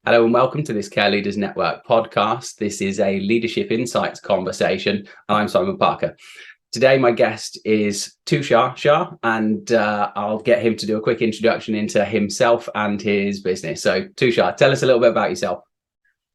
Hello and welcome to this Care Leaders Network podcast. This is a leadership insights conversation. I'm Simon Parker. Today, my guest is Tushar Shah, and I'll get him to do a quick introduction into himself and his business. So, Tushar, tell us a little bit about yourself.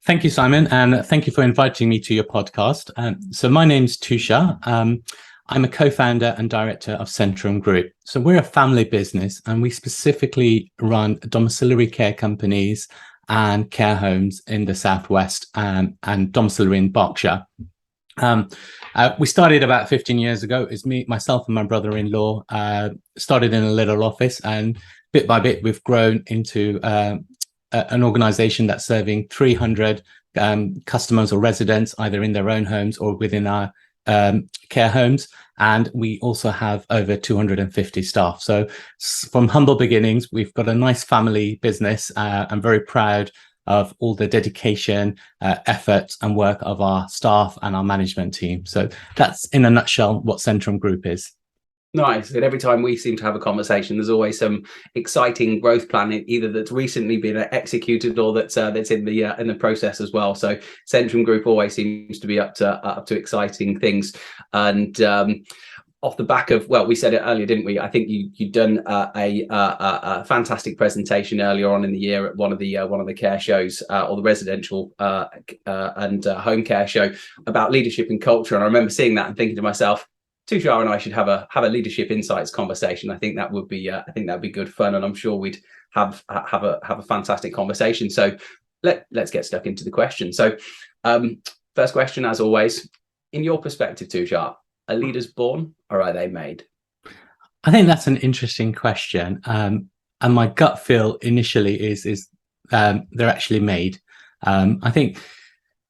Thank you, Simon, and thank you for inviting me to your podcast. So my name's Tushar. I'm a co-founder and director of Centrum Group. So we're a family business, and we specifically run domiciliary care companies and care homes in the Southwest and domiciliary in Berkshire. We started about 15 years ago. It's me, myself, and my brother-in-law started in a little office, and bit by bit, we've grown into an organization that's serving 300 customers or residents, either in their own homes or within our care homes. And we also have over 250 staff. So from humble beginnings, we've got a nice family business. I'm very proud of all the dedication, effort and work of our staff and our management team. So that's in a nutshell what Centrum Group is. Nice. And every time we seem to have a conversation, there's always some exciting growth plan, either that's recently been executed or that's in the process as well. So Centrum Group always seems to be up to exciting things. And off the back of, well, we said it earlier, didn't we? I think you'd done a fantastic presentation earlier on in the year at one of the care shows, or the residential and home care show, about leadership and culture. And I remember seeing that and thinking to myself, Tushar and I should have a leadership insights conversation. I think that would be good fun, and I'm sure we'd have a fantastic conversation. So let's get stuck into the question. So first question, as always, in your perspective, Tushar, are leaders born or are they made? I think that's an interesting question, and my gut feel initially is they're actually made. I think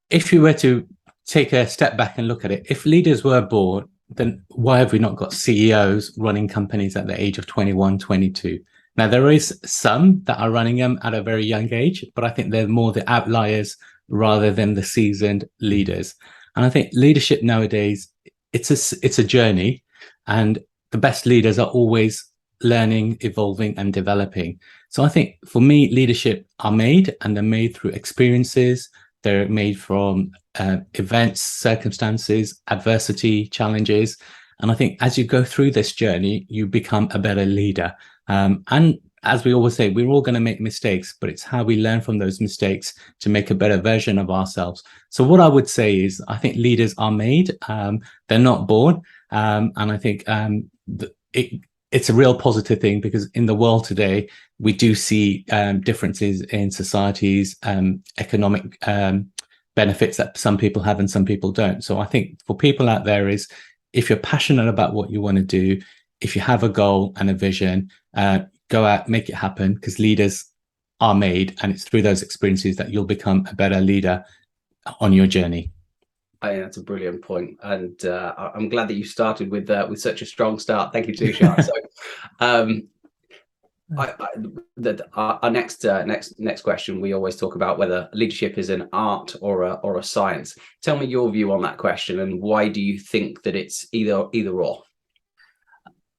if you were to take a step back and look at it, if leaders were born, then why have we not got CEOs running companies at the age of 21, 22? Now, there is some that are running them at a very young age, but I think they're more the outliers rather than the seasoned leaders. And I think leadership nowadays, it's a journey, and the best leaders are always learning, evolving and developing. So I think for me, leadership are made, and they're made through experiences. They're made from events, circumstances, adversity, challenges. And I think as you go through this journey, you become a better leader. And as we always say, we're all going to make mistakes, but it's how we learn from those mistakes to make a better version of ourselves. So what I would say is, I think leaders are made. They're not born. And I think it's a real positive thing, because in the world today, we do see differences in societies, economic benefits that some people have and some people don't. So I think for people out there is, if you're passionate about what you want to do, if you have a goal and a vision, go out, make it happen, because leaders are made, and it's through those experiences that you'll become a better leader on your journey. I think that's a brilliant point, and I'm glad that you started with such a strong start. Thank you, Tushar. So, our next question, we always talk about whether leadership is an art or a science. Tell me your view on that question, and why do you think that it's either or?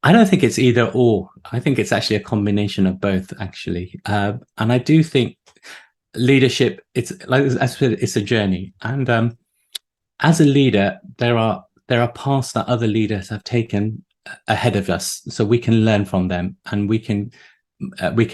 I don't think it's either or. I think it's actually a combination of both, actually. And I do think leadership, it's like I said, it's a journey. And as a leader, there are paths that other leaders have taken ahead of us, so we can learn from them, and we can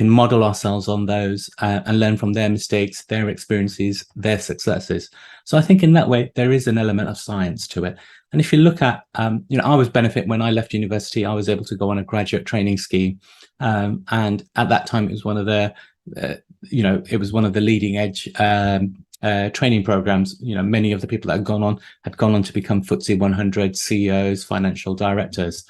model ourselves on those and learn from their mistakes, their experiences, their successes. So I think in that way, there is an element of science to it. And if you look at, I was benefit when I left university, I was able to go on a graduate training scheme. And at that time, it was one of the, it was one of the leading edge training programs. Many of the people that had gone on to become FTSE 100 CEOs, financial directors.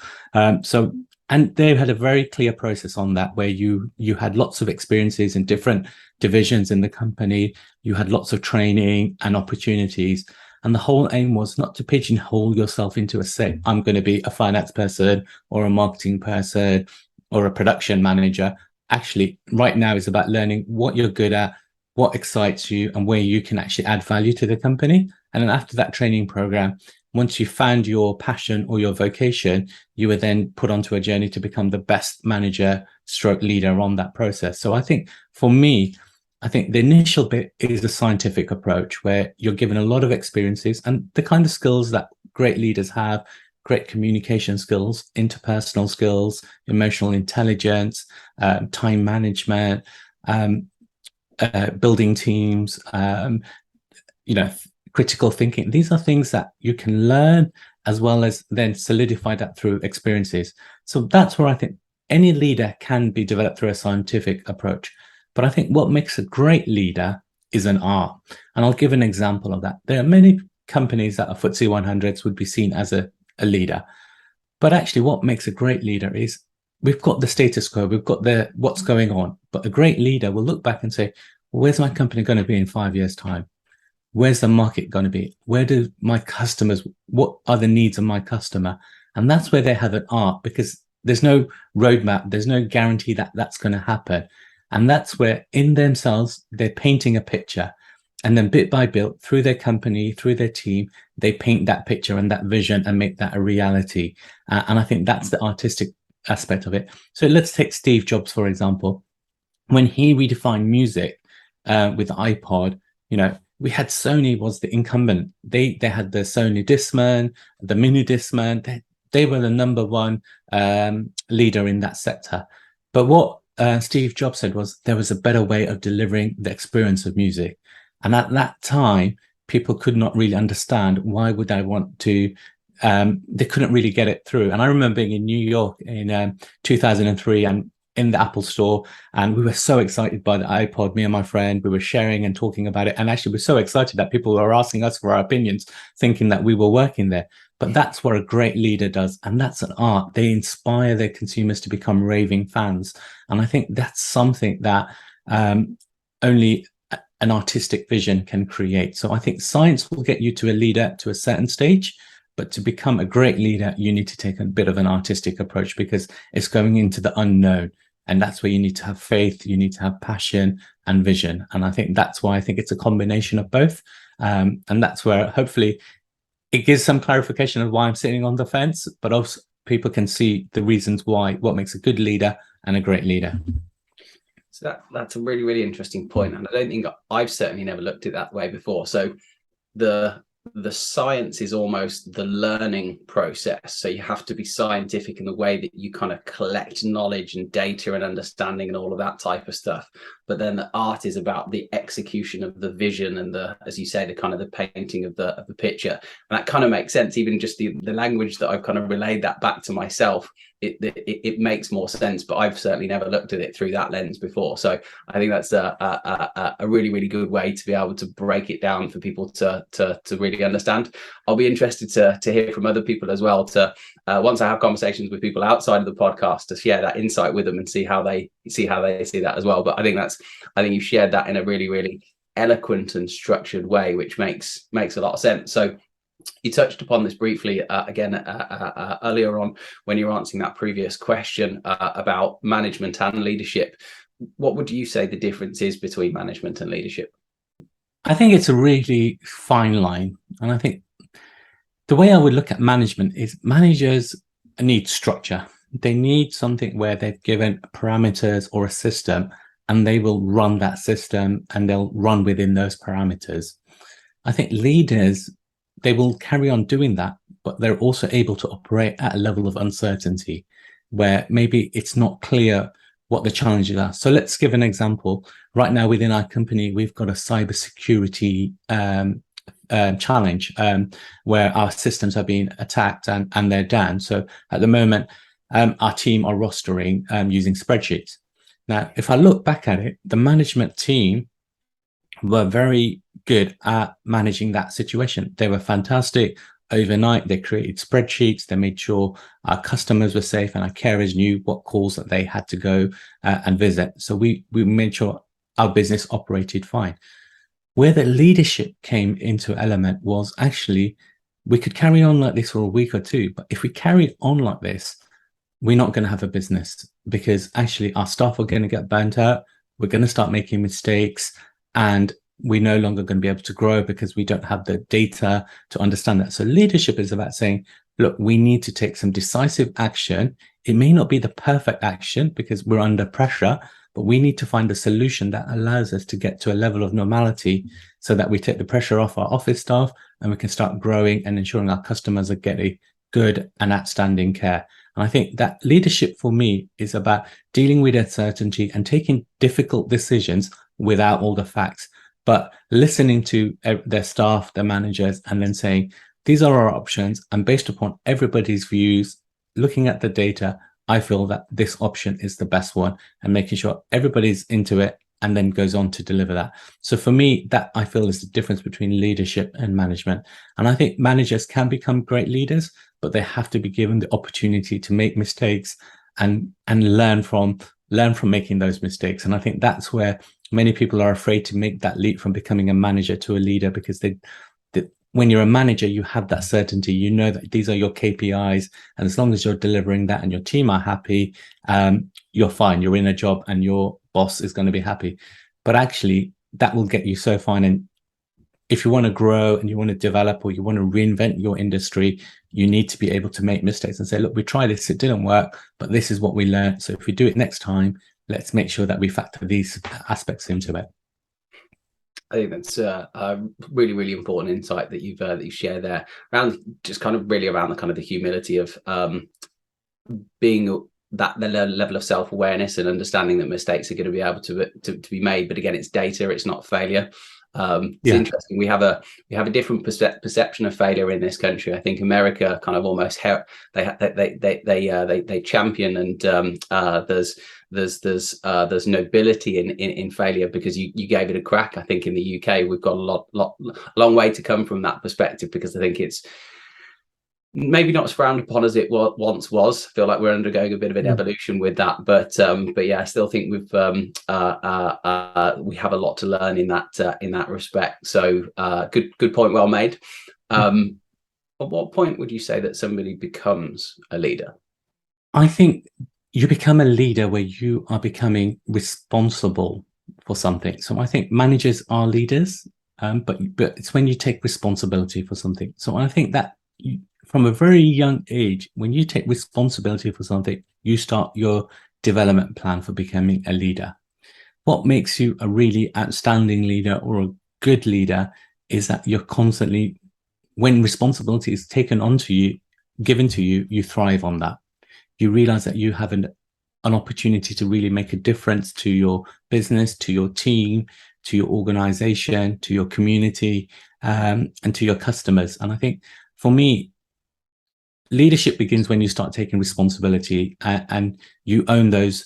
And they had a very clear process on that, where you had lots of experiences in different divisions in the company. You had lots of training and opportunities. And the whole aim was not to pigeonhole yourself into I'm going to be a finance person or a marketing person or a production manager. Actually, right now is about learning what you're good at, what excites you, and where you can actually add value to the company. And then after that training program, once you found your passion or your vocation, you were then put onto a journey to become the best manager stroke leader on that process. So I think for me, I think the initial bit is a scientific approach where you're given a lot of experiences and the kind of skills that great leaders have, great communication skills, interpersonal skills, emotional intelligence, time management, um, building teams, critical thinking. These are things that you can learn as well as then solidify that through experiences. So that's where I think any leader can be developed through a scientific approach. But I think what makes a great leader is an art. And I'll give an example of that. There are many companies that are FTSE 100s would be seen as a leader. But actually what makes a great leader is we've got the status quo, we've got the what's going on. But a great leader will look back and say, well, where's my company going to be in 5 years' time? Where's the market going to be? Where do my customers, what are the needs of my customer? And that's where they have an art, because there's no roadmap, there's no guarantee that that's going to happen. And that's where in themselves, they're painting a picture. And then bit by bit, through their company, through their team, they paint that picture and that vision and make that a reality. And I think that's the artistic aspect of it. So let's take Steve Jobs, for example. When he redefined music with the iPod, we had Sony was the incumbent. They had the Sony Discman, the Mini Discman. They were the number one leader in that sector. But what Steve Jobs said was there was a better way of delivering the experience of music. And at that time, people could not really understand why would I want to. They couldn't really get it through. And I remember being in New York in 2003 and in the Apple store, and we were so excited by the iPod, me and my friend, we were sharing and talking about it. And actually we're so excited that people were asking us for our opinions, thinking that we were working there. But that's what a great leader does. And that's an art. They inspire their consumers to become raving fans. And I think that's something that only an artistic vision can create. So I think science will get you to a leader to a certain stage, but to become a great leader, you need to take a bit of an artistic approach because it's going into the unknown. And that's where you need to have faith, you need to have passion and vision. And I think that's why I think it's a combination of both. And that's where hopefully it gives some clarification of why I'm sitting on the fence, but also people can see the reasons why, what makes a good leader and a great leader. So that's a really, really interesting point. And I don't think I've certainly never looked at it that way before. So the science is almost the learning process. So you have to be scientific in the way that you kind of collect knowledge and data and understanding and all of that type of stuff. But then the art is about the execution of the vision and the, as you say, the kind of the painting of the picture. And that kind of makes sense. Even just the language that I've kind of relayed that back to myself, it makes more sense, but I've certainly never looked at it through that lens before. So I think that's a really, really good way to be able to break it down for people to really understand. I'll be interested to hear from other people as well, to once I have conversations with people outside of the podcast, to share that insight with them and see how they see that as well. But I think you've shared that in a really, really eloquent and structured way, which makes a lot of sense. So you touched upon this briefly again earlier on when you were answering that previous question about management and leadership. What would you say the difference is between management and leadership? I think it's a really fine line. And I think the way I would look at management is managers need structure. They need something where they're given parameters or a system, and they will run that system and they'll run within those parameters. I think leaders, they will carry on doing that, but they're also able to operate at a level of uncertainty where maybe it's not clear what the challenges are. So let's give an example. Right now within our company, we've got a cybersecurity challenge where our systems are being attacked and they're down. So at the moment, our team are rostering using spreadsheets. Now, if I look back at it, the management team were very good at managing that situation. They were fantastic. Overnight, they created spreadsheets. They made sure our customers were safe and our carers knew what calls that they had to go and visit. So we made sure our business operated fine. Where the leadership came into element was actually we could carry on like this for a week or two, but if we carry on like this, we're not going to have a business because actually our staff are going to get burnt out. We're going to start making mistakes and we're no longer going to be able to grow because we don't have the data to understand that. So leadership is about saying, look, we need to take some decisive action. It may not be the perfect action because we're under pressure, but we need to find a solution that allows us to get to a level of normality so that we take the pressure off our office staff and we can start growing and ensuring our customers are getting good and outstanding care. And I think that leadership for me is about dealing with uncertainty and taking difficult decisions without all the facts, but listening to their staff, their managers, and then saying, these are our options. And based upon everybody's views, looking at the data, I feel that this option is the best one, and making sure everybody's into it and then goes on to deliver that. So for me, that I feel is the difference between leadership and management. And I think managers can become great leaders, but they have to be given the opportunity to make mistakes and learn from making those mistakes. And I think that's where many people are afraid to make that leap from becoming a manager to a leader, because when you're a manager, you have that certainty. You know that these are your KPIs, and as long as you're delivering that and your team are happy, you're fine. You're in a job and your boss is going to be happy. But actually, that will get you so fine. And if you want to grow and you want to develop, or you want to reinvent your industry, you need to be able to make mistakes and say, look, we tried this, it didn't work, but this is what we learned. So if we do it next time, let's make sure that we factor these aspects into it. I think that's a really, really important insight that you've shared there, around just kind of really around the kind of the humility of being that the level of self-awareness and understanding that mistakes are going to be able to be made. But again, it's data, it's not failure. It's interesting. We have a different perception of failure in this country. I think America kind of almost they champion, and there's nobility in failure because you gave it a crack. I think in the UK we've got a long way to come from that perspective, because I think it's maybe not as frowned upon as it once was. I feel like we're undergoing a bit of an evolution with that, but yeah, I still think we have a lot to learn in that respect. So good point, well made. At what point would you say that somebody becomes a leader? I think you become a leader where you are becoming responsible for something. So I think managers are leaders, but it's when you take responsibility for something. So I think that from a very young age, when you take responsibility for something, you start your development plan for becoming a leader. What makes you a really outstanding leader or a good leader is that you're constantly, when responsibility is taken onto you, given to you, you thrive on that. You realize that you have an opportunity to really make a difference to your business, to your team, to your organization, to your community, and to your customers. And I think for me, leadership begins when you start taking responsibility and you own those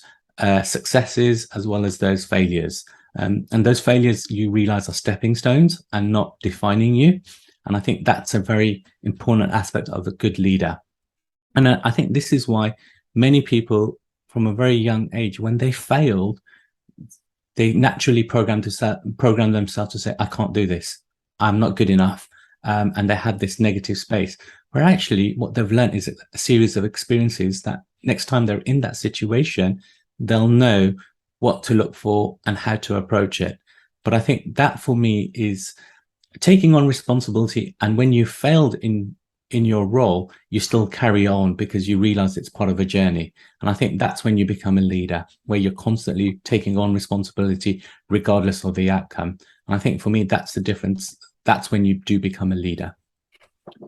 successes as well as those failures. And those failures you realize are stepping stones and not defining you. And I think that's a very important aspect of a good leader. And I think this is why many people from a very young age, when they failed, they naturally program themselves to say, I can't do this. I'm not good enough. And they had this negative space, where actually what they've learned is a series of experiences that next time they're in that situation, they'll know what to look for and how to approach it. But I think that for me is taking on responsibility. And when you failed in your role, you still carry on because you realize it's part of a journey. And I think that's when you become a leader, where you're constantly taking on responsibility regardless of the outcome. And I think for me, that's the difference. That's when you do become a leader.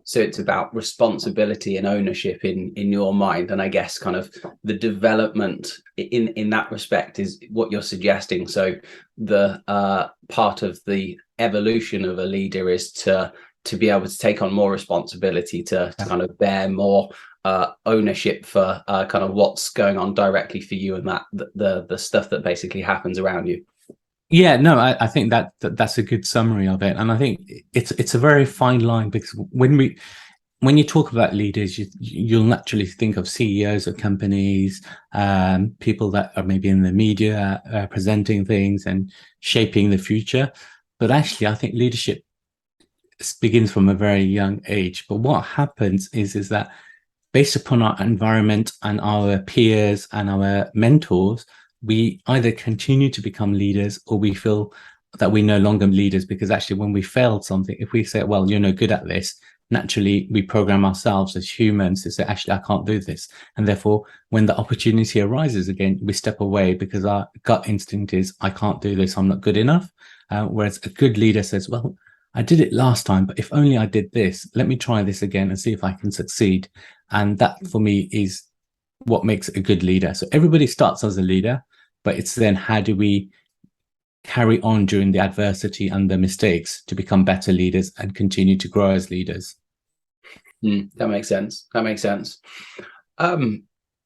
So it's about responsibility and ownership in your mind, and I guess kind of the development in that respect is what you're suggesting. So the part of the evolution of a leader is to be able to take on more responsibility, to kind of bear more ownership for kind of what's going on directly for you, and that the stuff that basically happens around you. Yeah, no, I think that's a good summary of it. And I think it's a very fine line, because when you talk about leaders, you'll naturally think of CEOs of companies, people that are maybe in the media, presenting things and shaping the future. But actually, I think leadership begins from a very young age. But what happens is that based upon our environment and our peers and our mentors, we either continue to become leaders, or we feel that we're no longer leaders, because actually when we failed something, if we say, well, you're no good at this, naturally we program ourselves as humans to say, actually, I can't do this. And therefore, when the opportunity arises again, we step away because our gut instinct is, I can't do this, I'm not good enough. Whereas a good leader says, well, I did it last time, but if only I did this, let me try this again and see if I can succeed. And that for me is what makes a good leader. So everybody starts as a leader, but it's then how do we carry on during the adversity and the mistakes to become better leaders and continue to grow as leaders. That makes sense. That makes sense.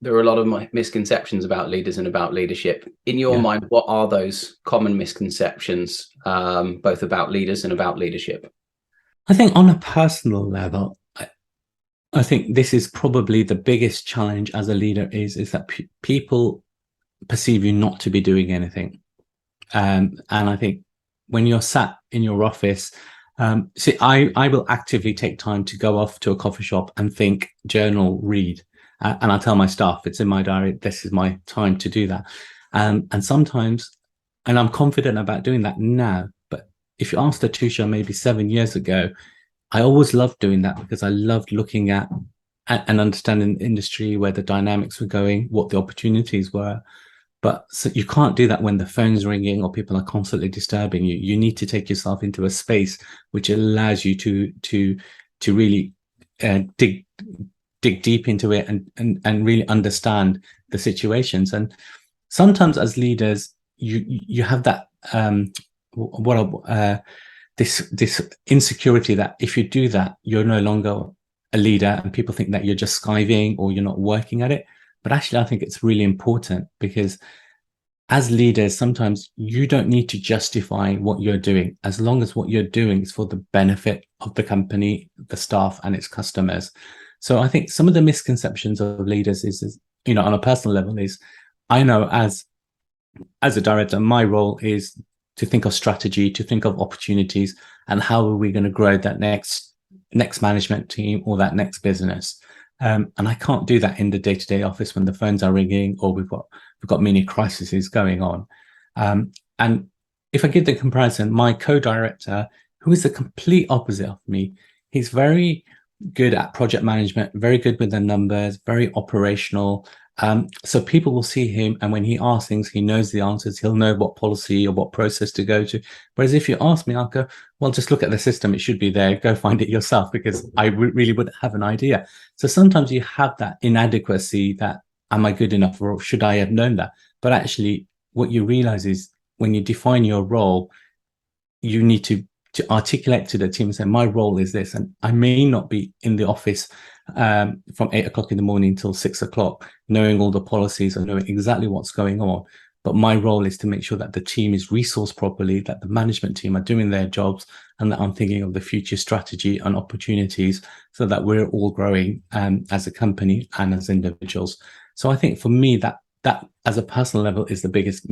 There are a lot of misconceptions about leaders and about leadership. In your mind, what are those common misconceptions, both about leaders and about leadership? I think on a personal level, I think this is probably the biggest challenge as a leader is that people perceive you not to be doing anything. And I think when you're sat in your office, I will actively take time to go off to a coffee shop and think, journal, read. And I tell my staff, it's in my diary, this is my time to do that. And sometimes, and I'm confident about doing that now, but if you asked the Tushar maybe 7 years ago, I always loved doing that because I loved looking at and understanding the industry, where the dynamics were going, what the opportunities were. But so you can't do that when the phone's ringing or people are constantly disturbing you. You need to take yourself into a space which allows you to really dig deep into it and really understand the situations. And sometimes as leaders, you have that this insecurity that if you do that, you're no longer a leader, and people think that you're just skiving or you're not working at it. But actually, I think it's really important, because as leaders, sometimes you don't need to justify what you're doing, as long as what you're doing is for the benefit of the company, the staff, and its customers. So I think some of the misconceptions of leaders is on a personal level is, I know as a director, my role is to think of strategy, to think of opportunities, and how are we going to grow that next management team or that next business. And I can't do that in the day-to-day office when the phones are ringing or we've got many crises going on. And if I give the comparison, my co-director, who is the complete opposite of me, he's very good at project management, very good with the numbers, very operational. So people will see him, and when he asks things, he knows the answers. He'll know what policy or what process to go to. Whereas if you ask me, I'll go, well, just look at the system. It should be there. Go find it yourself, because I really wouldn't have an idea. So sometimes you have that inadequacy that, am I good enough, or should I have known that? But actually, what you realize is when you define your role, you need to articulate to the team and say, my role is this. And I may not be in the office from 8 o'clock in the morning till 6 o'clock, knowing all the policies and knowing exactly what's going on. But my role is to make sure that the team is resourced properly, that the management team are doing their jobs, and that I'm thinking of the future strategy and opportunities so that we're all growing as a company and as individuals. So I think for me, that as a personal level is the biggest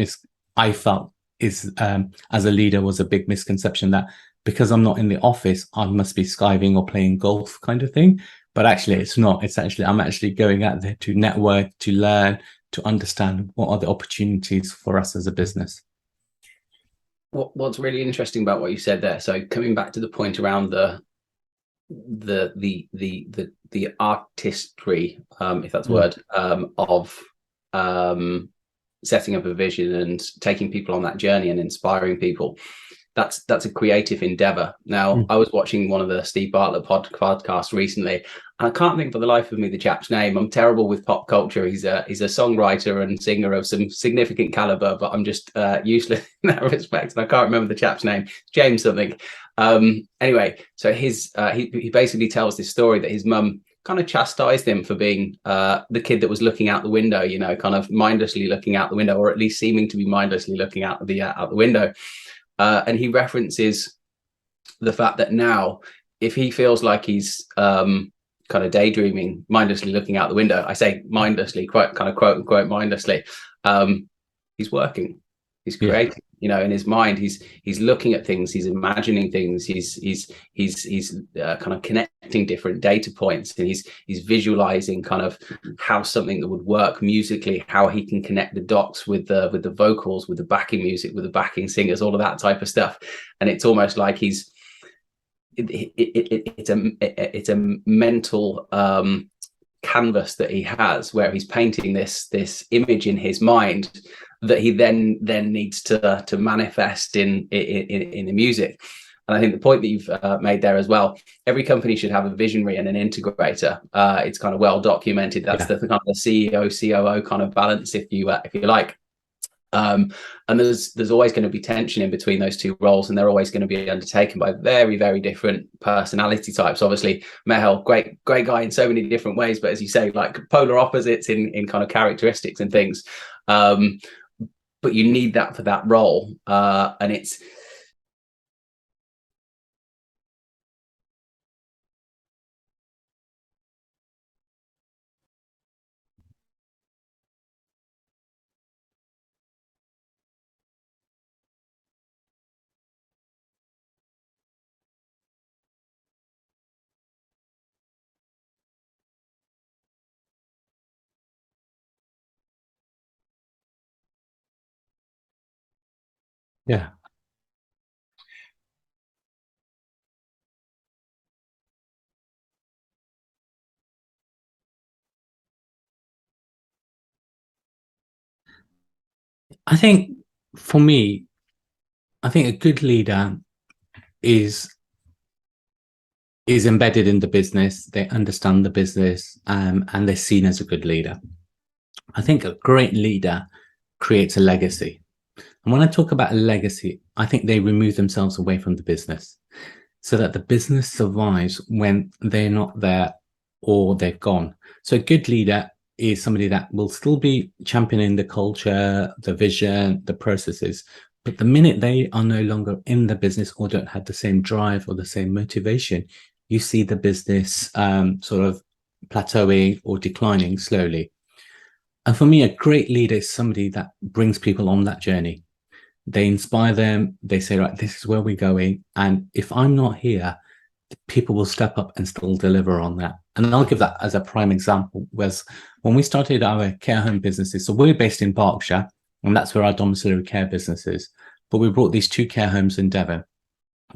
I felt is as a leader was a big misconception, that because I'm not in the office, I must be skiving or playing golf kind of thing. But actually, it's not. It's actually, I'm actually going out there to network, to learn, to understand what are the opportunities for us as a business. What's really interesting about what you said there, so coming back to the point around the artistry, if that's a word, of setting up a vision and taking people on that journey and inspiring people. That's a creative endeavor. Now, I was watching one of the Steve Bartlett podcasts recently, and I can't think for the life of me the chap's name. I'm terrible with pop culture. He's a songwriter and singer of some significant caliber, but I'm just useless in that respect, and I can't remember the chap's name. James something. Anyway, so he basically tells this story that his mum kind of chastised him for being the kid that was looking out the window, kind of mindlessly looking out the window, or at least seeming to be mindlessly looking out the window. And he references the fact that now, if he feels like he's kind of daydreaming, mindlessly looking out the window, I say mindlessly, quote unquote mindlessly, he's working, he's creating. In his mind, he's looking at things, he's imagining things, he's kind of connecting different data points, and he's visualizing kind of how something that would work musically, how he can connect the dots with the vocals, with the backing music, with the backing singers, all of that type of stuff. And it's almost like he's it's a mental canvas that he has, where he's painting this image in his mind that he then needs to manifest in the music. And I think the point that you've made there as well, every company should have a visionary and an integrator. It's kind of well documented. That's the kind of the CEO COO kind of balance, if you like. And there's always going to be tension in between those two roles, and they're always going to be undertaken by very, very different personality types. Obviously, Mehel, great guy in so many different ways, but as you say, like polar opposites in kind of characteristics and things. But you need that for that role, and it's. Yeah. I think for me, I think a good leader is embedded in the business. They understand the business, and they're seen as a good leader. I think a great leader creates a legacy. And when I talk about a legacy, I think they remove themselves away from the business so that the business survives when they're not there or they've gone. So a good leader is somebody that will still be championing the culture, the vision, the processes. But the minute they are no longer in the business or don't have the same drive or the same motivation, you see the business sort of plateauing or declining slowly. And for me, a great leader is somebody that brings people on that journey. They inspire them. They say, right, this is where we're going. And if I'm not here, people will step up and still deliver on that. And I'll give that as a prime example, was when we started our care home businesses. So we're based in Berkshire, and that's where our domiciliary care business is. But we brought these 2 care homes in Devon.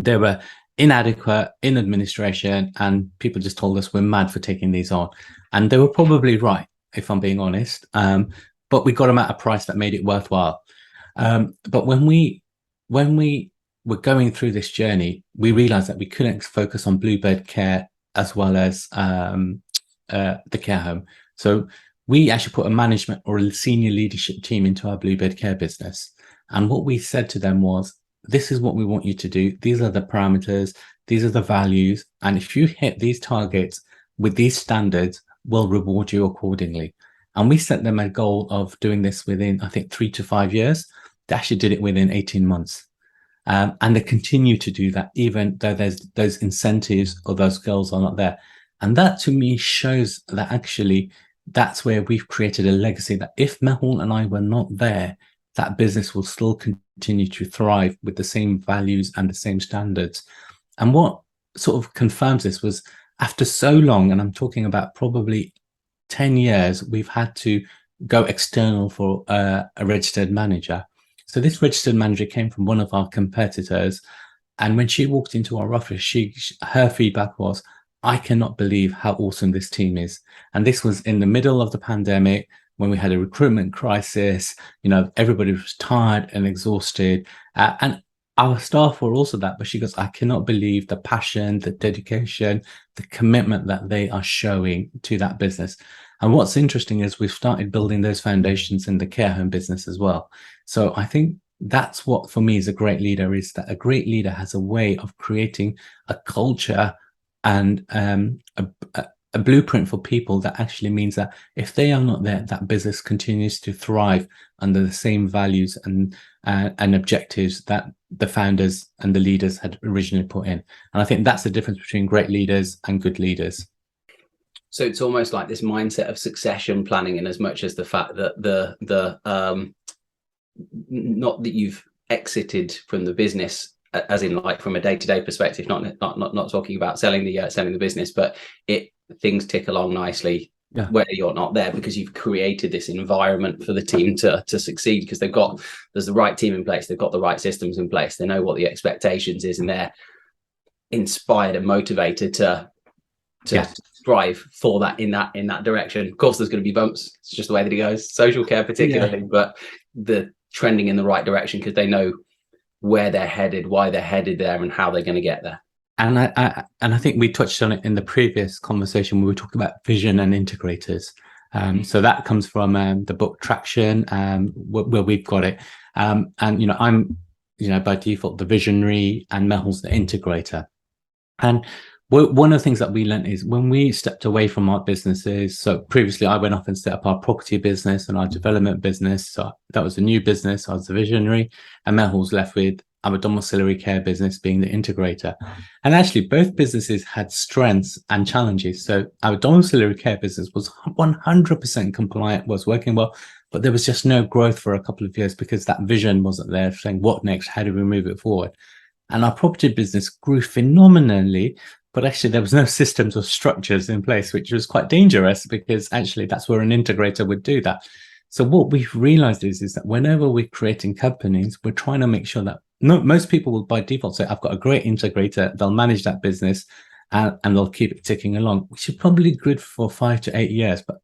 They were inadequate in administration, and people just told us we're mad for taking these on. And they were probably right, if I'm being honest. But we got them at a price that made it worthwhile. But when we were going through this journey, we realized that we couldn't focus on Bluebird Care as well as the care home. So we actually put a management or a senior leadership team into our Bluebird Care business. And what we said to them was, this is what we want you to do. These are the parameters. These are the values. And if you hit these targets with these standards, we'll reward you accordingly. And we set them a goal of doing this within, I think, 3 to 5 years. They actually did it within 18 months. And they continue to do that, even though there's those incentives or those goals are not there. And that to me shows that actually that's where we've created a legacy, that if Mehul and I were not there, that business will still continue to thrive with the same values and the same standards. And what sort of confirms this was, after so long, and I'm talking about probably 10 years, we've had to go external for a registered manager. So this registered manager came from one of our competitors. And when she walked into our office, her feedback was, I cannot believe how awesome this team is. And this was in the middle of the pandemic, when we had a recruitment crisis. Everybody was tired and exhausted. And our staff were also that, but she goes, I cannot believe the passion, the dedication, the commitment that they are showing to that business. And what's interesting is we've started building those foundations in the care home business as well. So I think that's what, for me, is a great leader, is that a great leader has a way of creating a culture and a blueprint for people that actually means that if they are not there, that business continues to thrive under the same values and objectives that the founders and the leaders had originally put in. And I think that's the difference between great leaders and good leaders. So it's almost like this mindset of succession planning, in as much as the fact that the not that you've exited from the business, as in like from a day-to-day perspective, not talking about selling the business, but things tick along nicely, whether you're not there, because you've created this environment for the team to succeed, because there's the right team in place, they've got the right systems in place, they know what the expectations is, and inspired and motivated to Yeah. strive for that in that direction. Of course, there's going to be bumps. It's just the way that it goes. Social care, particularly, but the trending in the right direction because they know where they're headed, why they're headed there, and how they're going to get there. And I think we touched on it in the previous conversation when we were talking about vision and integrators. So that comes from the book Traction, where we've got it. And I'm by default the visionary, and Mel's the integrator. And one of the things that we learned is when we stepped away from our businesses. So previously, I went off and set up our property business and our development business. So that was a new business. I was the visionary, and Mel was left with our domiciliary care business being the integrator. And actually, both businesses had strengths and challenges. So our domiciliary care business was 100% compliant, was working well, but there was just no growth for a couple of years because that vision wasn't there, saying what next, how do we move it forward? And our property business grew phenomenally, but actually there was no systems or structures in place, which was quite dangerous because actually that's where an integrator would do that. So what we've realized is that whenever we're creating companies, we're trying to make sure that most people will by default say, I've got a great integrator, they'll manage that business and they'll keep it ticking along, which is probably good for 5 to 8 years. But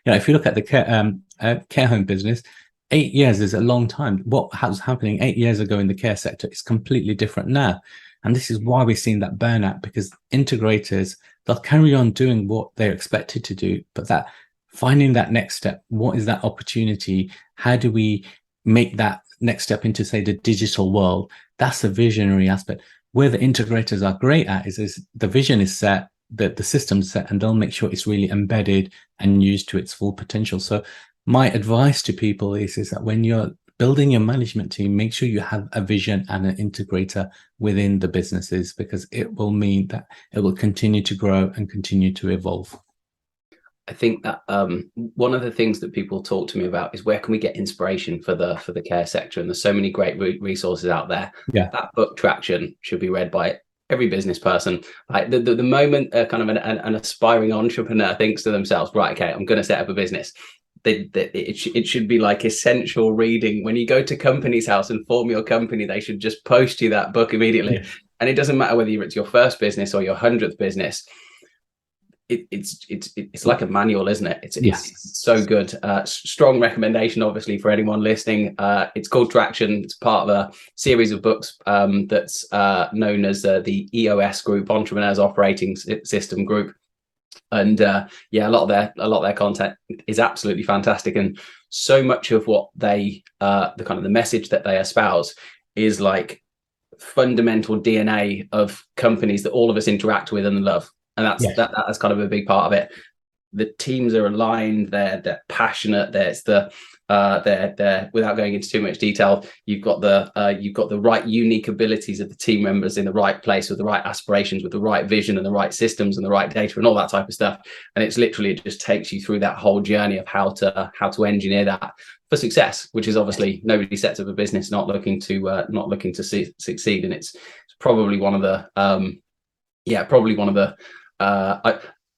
if you look at the care home business, 8 years is a long time. What was happening 8 years ago in the care sector is completely different now. And this is why we're seeing that burnout, because integrators, they'll carry on doing what they're expected to do, but that finding that next step, what is that opportunity? How do we make that next step into, say, the digital world? That's the visionary aspect. Where the integrators are great at is the vision is set, the system's set, and they'll make sure it's really embedded and used to its full potential. So my advice to people is that when you're building your management team, make sure you have a vision and an integrator within the businesses, because it will mean that it will continue to grow and continue to evolve. I think that one of the things that people talk to me about is where can we get inspiration for the care sector, and there's so many great resources out there. Yeah, that book Traction should be read by every business person. Like the moment kind of an aspiring entrepreneur thinks to themselves, right, okay, I'm going to set up a business, it should be like essential reading. When you go to Companies House and form your company, they should just post you that book immediately. Yeah. And it doesn't matter whether it's your first business or your 100th business. It's like a manual, isn't it? It's so good. Strong recommendation, obviously, for anyone listening. It's called Traction. It's part of a series of books that's known as the EOS Group, Entrepreneurs Operating System Group. And a lot of their content is absolutely fantastic, and so much of what they the message that they espouse is like fundamental DNA of companies that all of us interact with and love. And that's kind of a big part of it. The teams are aligned, they're passionate, there's they're without going into too much detail, you've got the right unique abilities of the team members in the right place with the right aspirations, with the right vision and the right systems and the right data and all that type of stuff. And it's literally, it just takes you through that whole journey of how to engineer that for success, which is obviously nobody sets up a business not looking to succeed. And it's probably one of the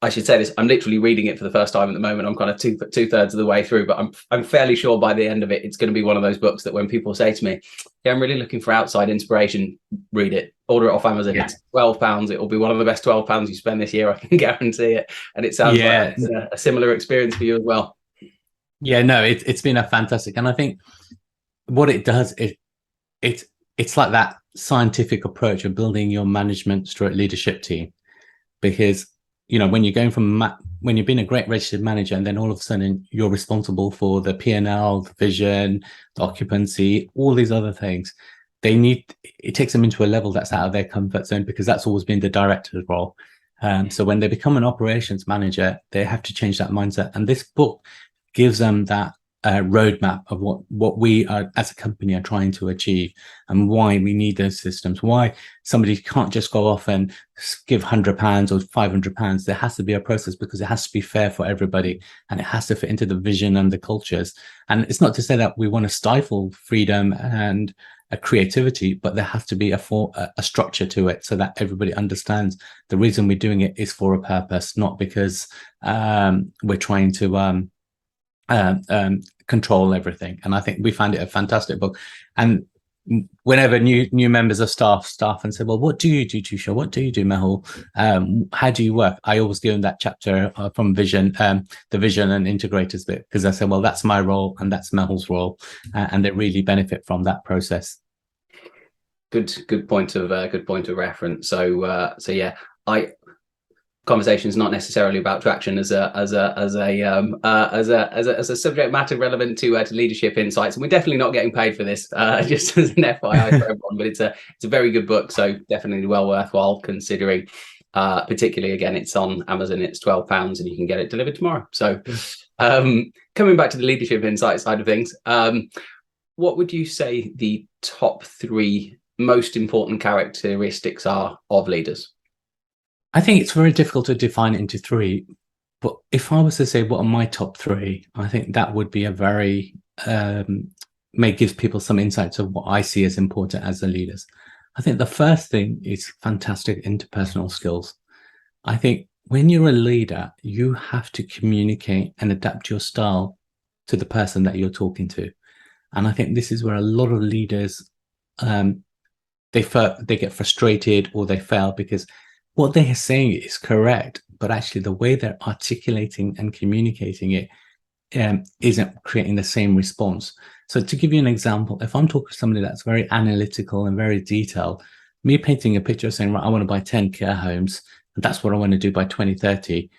I should say this, I'm literally reading it for the first time at the moment. I'm kind of two-thirds of the way through, but I'm fairly sure by the end of it, it's going to be one of those books that when people say to me, yeah, I'm really looking for outside inspiration, read it, order it off Amazon. Yeah. It's £12. It will be one of the best £12 you spend this year. I can guarantee it. And it sounds like it's a similar experience for you as well. Yeah, no, it's been a fantastic. And I think what it does, it's like that scientific approach of building your management / leadership team. Because when you're going when you've been a great registered manager, and then all of a sudden you're responsible for the P&L, the vision, the occupancy, all these other things, it takes them into a level that's out of their comfort zone, because that's always been the director's role. So when they become an operations manager, they have to change that mindset. And this book gives them that roadmap of what we are as a company are trying to achieve, and why we need those systems, why somebody can't just go off and give £100 or £500. There has to be a process, because it has to be fair for everybody, and it has to fit into the vision and the cultures. And it's not to say that we want to stifle freedom and creativity, but there has to be a structure to it, so that everybody understands the reason we're doing it is for a purpose, not because we're trying to control everything. And I think we find it a fantastic book. And whenever new members of staff and say, well, what do you do, Tushar? What do you do, Mehul? How do you work? I always give them that chapter from vision, the vision and integrators bit, because I say, well, that's my role and that's Mehul's role, and they really benefit from that process. Good point of reference. So yeah, conversation is not necessarily about traction as a subject matter relevant to leadership insights, and we're definitely not getting paid for this. Just as an FYI for everyone, but it's a very good book, so definitely well worthwhile considering. Particularly, again, it's on Amazon. It's £12, and you can get it delivered tomorrow. So, coming back to the leadership insight side of things, what would you say the top 3 most important characteristics are of leaders? I think it's very difficult to define it into 3, but if I was to say what are my top 3, I think that would be a very may give people some insights of what I see as important as the leaders. I think the first thing is fantastic interpersonal skills. I think when you're a leader, you have to communicate and adapt your style to the person that you're talking to, and I think this is where a lot of leaders they get frustrated or they fail because what they are saying is correct, but actually the way they're articulating and communicating it isn't creating the same response. So to give you an example, if I'm talking to somebody that's very analytical and very detailed, me painting a picture saying, right, I want to buy 10 care homes, and that's what I want to do by 2030,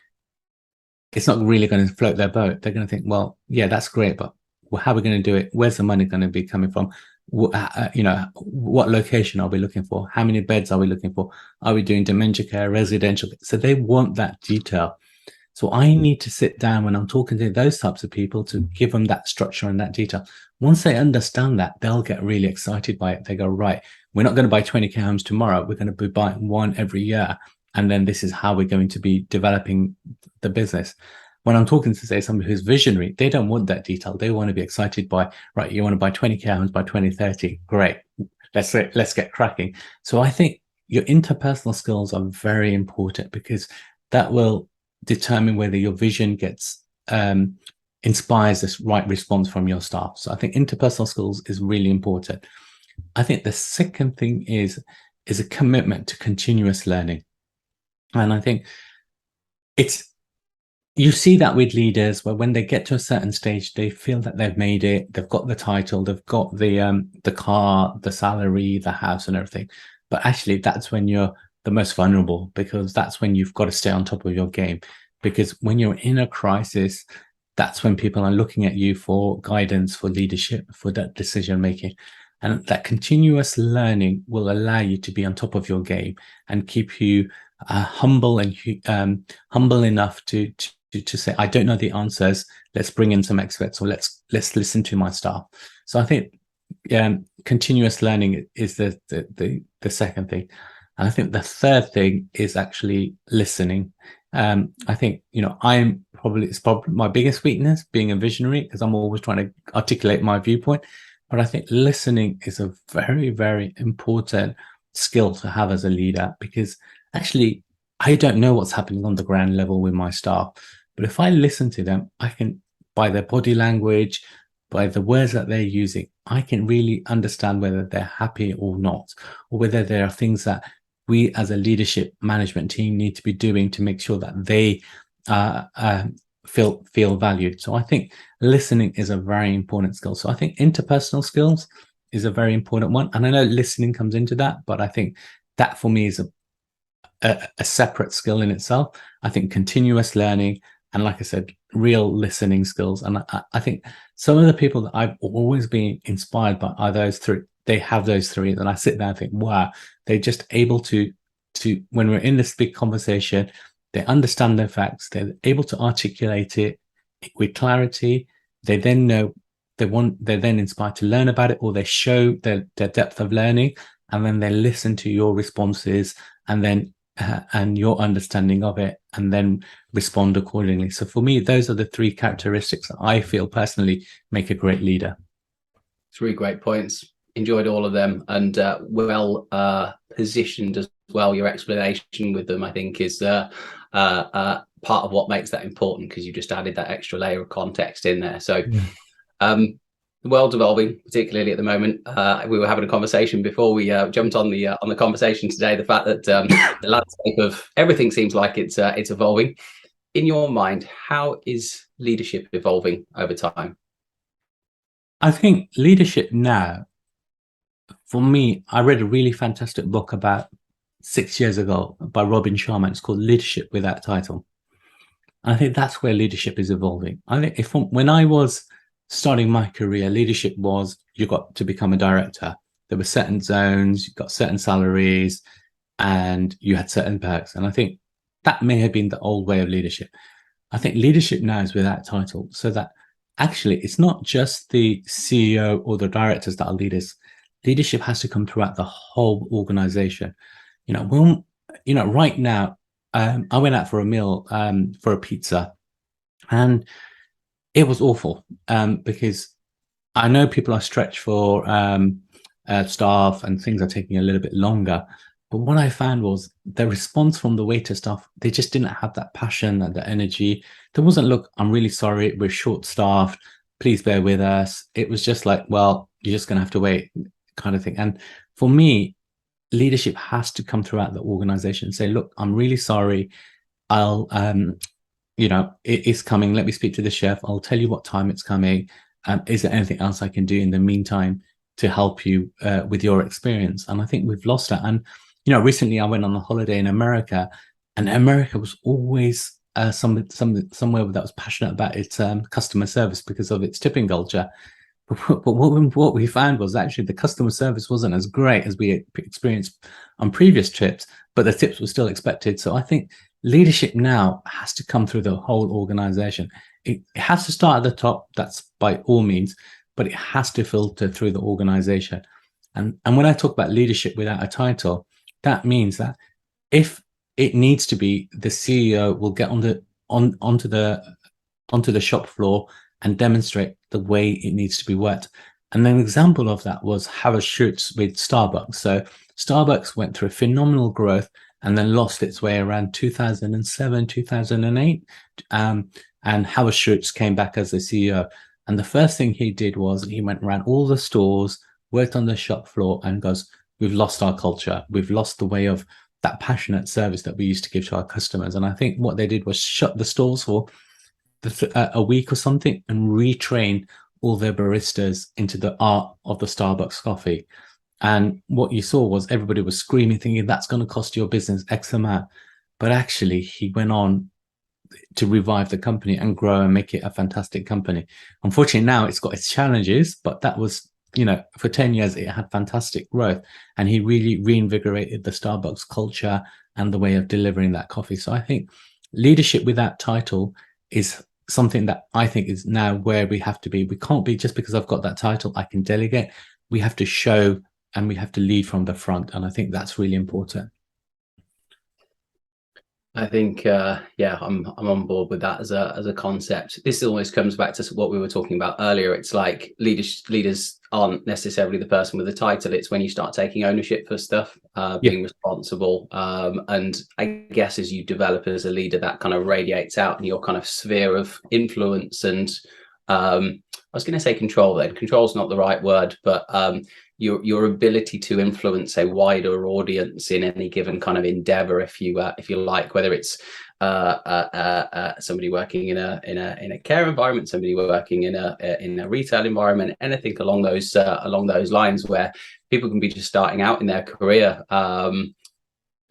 it's not really going to float their boat. They're going to think, well, yeah, that's great, but how are we going to do it? Where's the money going to be coming from? What location are we looking for? How many beds are we looking for? Are we doing dementia care, residential? So they want that detail. So I need to sit down when I'm talking to those types of people to give them that structure and that detail. Once they understand that, they'll get really excited by it. They go, right, we're not going to buy 20 care homes tomorrow. We're going to be buying 1 every year. And then this is how we're going to be developing the business. When I'm talking to, say, somebody who's visionary, they don't want that detail. They want to be excited by, right, you want to buy 20 care homes by 2030. Great. Let's get cracking. So I think your interpersonal skills are very important because that will determine whether your vision gets inspires this right response from your staff. So I think interpersonal skills is really important. I think the second thing is a commitment to continuous learning. And I think you see that with leaders where when they get to a certain stage, they feel that they've made it, they've got the title, they've got the car, the salary, the house and everything. But actually that's when you're the most vulnerable, because that's when you've got to stay on top of your game. Because when you're in a crisis, that's when people are looking at you for guidance, for leadership, for that decision making. And that continuous learning will allow you to be on top of your game and keep you humble and humble enough to say, I don't know the answers. Let's bring in some experts, or let's listen to my staff. So I think continuous learning is the second thing. And I think the third thing is actually listening. I think, it's probably my biggest weakness, being a visionary, because I'm always trying to articulate my viewpoint. But I think listening is a very, very important skill to have as a leader, because actually I don't know what's happening on the ground level with my staff. But if I listen to them, I can, by their body language, by the words that they're using, I can really understand whether they're happy or not, or whether there are things that we as a leadership management team need to be doing to make sure that they feel valued. So I think listening is a very important skill. So I think interpersonal skills is a very important one. And I know listening comes into that, but I think that for me is a separate skill in itself. I think continuous learning, and like I said, real listening skills. And I think some of the people that I've always been inspired by are those 3. They have those 3. And I sit there and think, wow, they're just able to when we're in this big conversation, they understand their facts. They're able to articulate it with clarity. They then know they're then inspired to learn about it, or they show their depth of learning, and then they listen to your responses and then and your understanding of it, and then respond accordingly. So for me, those are the 3 characteristics that I feel personally make a great leader. 3 great points. Enjoyed all of them, and well positioned as well. Your explanation with them, I think, is part of what makes that important, because you just added that extra layer of context in there. So The world's evolving, particularly at the moment. We were having a conversation before we jumped on the conversation today. The fact that the landscape of everything seems like it's evolving. In your mind, how is leadership evolving over time? I think leadership now, for me, I read a really fantastic book about 6 years ago by Robin Sharma. It's called Leadership Without Title. I think that's where leadership is evolving. I think when I was starting my career, leadership was you got to become a director. There were certain zones, you got certain salaries, and you had certain perks. And I think that may have been the old way of leadership. I think leadership now is without title, so that actually it's not just the CEO or the directors that are leaders. Leadership has to come throughout the whole organization. Right now, I went out for a meal for a pizza, and it was awful because I know people are stretched for staff and things are taking a little bit longer. But what I found was the response from the waiter staff, they just didn't have that passion and the energy. There wasn't, look, I'm really sorry, we're short staffed, please bear with us. It was just like, well, you're just going to have to wait kind of thing. And for me, leadership has to come throughout the organization and say, look, I'm really sorry. I'll, it is coming. Let me speak to the chef. I'll tell you what time it's coming. Is there anything else I can do in the meantime to help you with your experience? And I think we've lost that. And, recently I went on a holiday in America, and America was always somewhere that was passionate about its customer service because of its tipping culture. But what we found was actually the customer service wasn't as great as we experienced on previous trips, but the tips were still expected. So I think leadership now has to come through the whole organization. It has to start at the top, that's by all means, but it has to filter through the organization. And when I talk about leadership without a title, that means that if it needs to be, the CEO will get onto the shop floor and demonstrate the way it needs to be worked. And an example of that was Howard Schultz with Starbucks. So Starbucks went through phenomenal growth and then lost its way around 2007, 2008. And Howard Schultz came back as the CEO. And the first thing he did was he went around all the stores, worked on the shop floor, and goes, we've lost our culture. We've lost the way of that passionate service that we used to give to our customers. And I think what they did was shut the stores for a week or something and retrain all their baristas into the art of the Starbucks coffee. And what you saw was everybody was screaming, thinking that's going to cost your business X amount. But actually, he went on to revive the company and grow and make it a fantastic company. Unfortunately, now it's got its challenges, but that was, for 10 years, it had fantastic growth. And he really reinvigorated the Starbucks culture and the way of delivering that coffee. So I think leadership without title is something that I think is now where we have to be. We can't be just because I've got that title, I can delegate. We have to show and we have to lead from the front. And I think that's really important. I think, I'm on board with that as a concept. This almost comes back to what we were talking about earlier. It's like leaders aren't necessarily the person with the title. It's when you start taking ownership for stuff, being responsible. And I guess as you develop as a leader, that kind of radiates out in your kind of sphere of influence and I was going to say control. Then control is not the right word, but your ability to influence a wider audience in any given kind of endeavor, if you like, whether it's somebody working in a care environment, somebody working in a retail environment, anything along those lines, where people can be just starting out in their career. As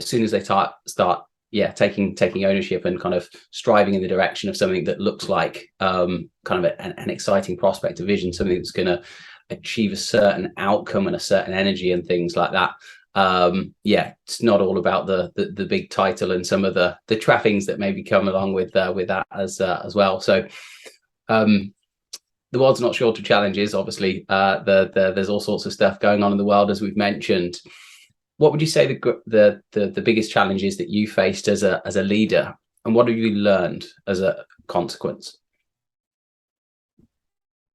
soon as they start taking ownership and kind of striving in the direction of something that looks like kind of an exciting prospect, a vision, something that's going to achieve a certain outcome and a certain energy and things like that. It's not all about the big title and some of the trappings that maybe come along with that as well. So the world's not short of challenges. Obviously, there's all sorts of stuff going on in the world, as we've mentioned. What would you say the biggest challenges that you faced as a leader, and what have you learned as a consequence?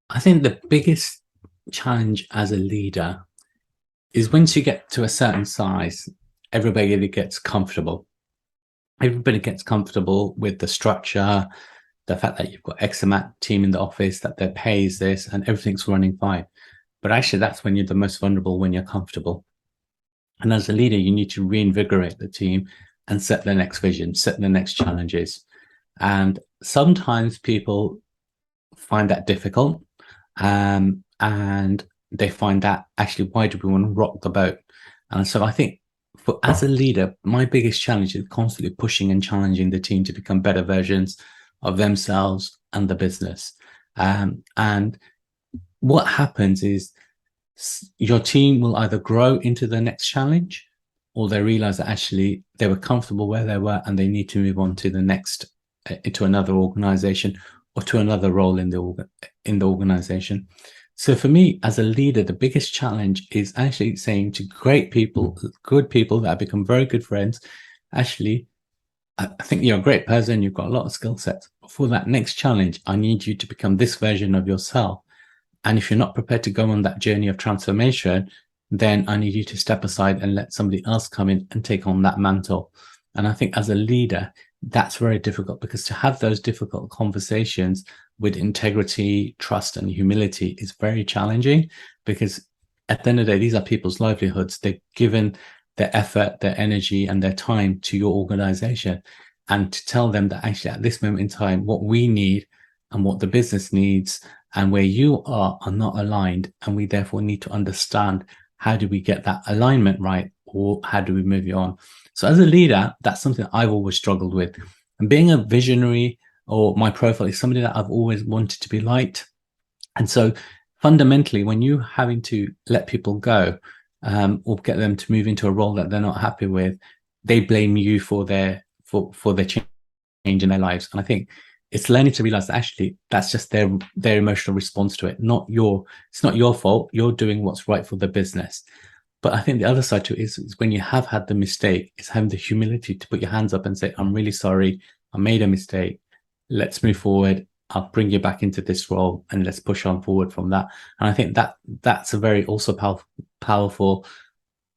I think the biggest challenge as a leader is once you get to a certain size, everybody gets comfortable. Everybody gets comfortable with the structure, the fact that you've got X amount team in the office, that their pay is this, and everything's running fine. But actually, that's when you're the most vulnerable, when you're comfortable. And as a leader, you need to reinvigorate the team and set the next vision, set the next challenges. And sometimes people find that difficult. And they find that actually, why do we want to rock the boat? And so I think as a leader, my biggest challenge is constantly pushing and challenging the team to become better versions of themselves and the business. And what happens is your team will either grow into the next challenge, or they realize that actually they were comfortable where they were and they need to move on to the next, into another organization or to another role in the organization. So for me as a leader, the biggest challenge is actually saying to great people, good people that have become very good friends, actually, I think you're a great person, you've got a lot of skill sets. For that next challenge, I need you to become this version of yourself. And if you're not prepared to go on that journey of transformation, then I need you to step aside and let somebody else come in and take on that mantle. And I think as a leader, that's very difficult, because to have those difficult conversations with integrity, trust, and humility is very challenging, because at the end of the day, these are people's livelihoods. They've given their effort, their energy, and their time to your organization. And to tell them that actually at this moment in time, what we need and what the business needs and where you are not aligned, and we therefore need to understand how do we get that alignment right, or how do we move you on. So as a leader, that's something I've always struggled with. And being a visionary, or my profile is somebody that I've always wanted to be liked. And so fundamentally, when you're having to let people go, or get them to move into a role that they're not happy with, they blame you for their change in their lives. And I think it's learning to realize that actually that's just their emotional response to it, it's not your fault. You're doing what's right for the business. But I think the other side to it is when you have had the mistake, is having the humility to put your hands up and say, I'm really sorry, I made a mistake. Let's move forward. I'll bring you back into this role and let's push on forward from that. And I think that's a very also powerful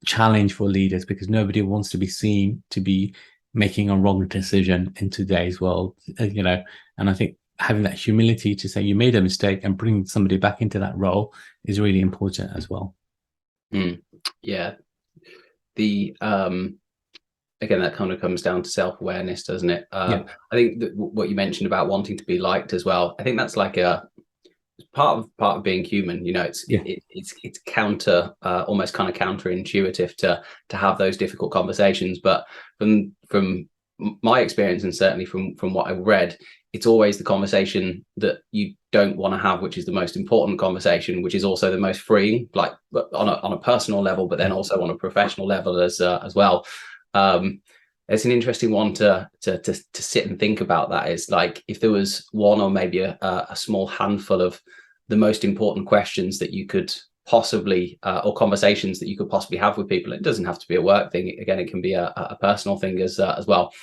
challenge for leaders, because nobody wants to be seen to be making a wrong decision in today's world, and I think having that humility to say you made a mistake and bring somebody back into that role is really important as well. Yeah. The again, that kind of comes down to self-awareness, doesn't it? I think that what you mentioned about wanting to be liked as well, I think that's like a part of being human. It's counter, almost kind of counterintuitive to have those difficult conversations. But from my experience, and certainly from what I've read, it's always the conversation that you don't want to have, which is the most important conversation, which is also the most freeing, like on a personal level, but then also on a professional level as well. It's an interesting one to sit and think about. That is, like, if there was one or maybe a small handful of the most important questions that you could possibly or conversations that you could possibly have with people. It doesn't have to be a work thing. Again, it can be a personal thing as well.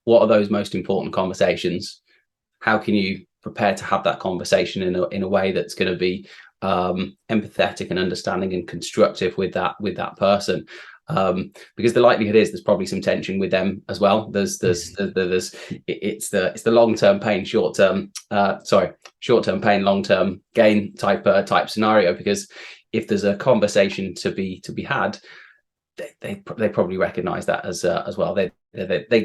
What are those most important conversations? How can you prepare to have that conversation in a way that's going to be empathetic and understanding and constructive with that person? Because the likelihood is there's probably some tension with them as well. It's the long-term pain, short-term pain, long-term gain type scenario. Because if there's a conversation to be had, they probably recognize that as well. They're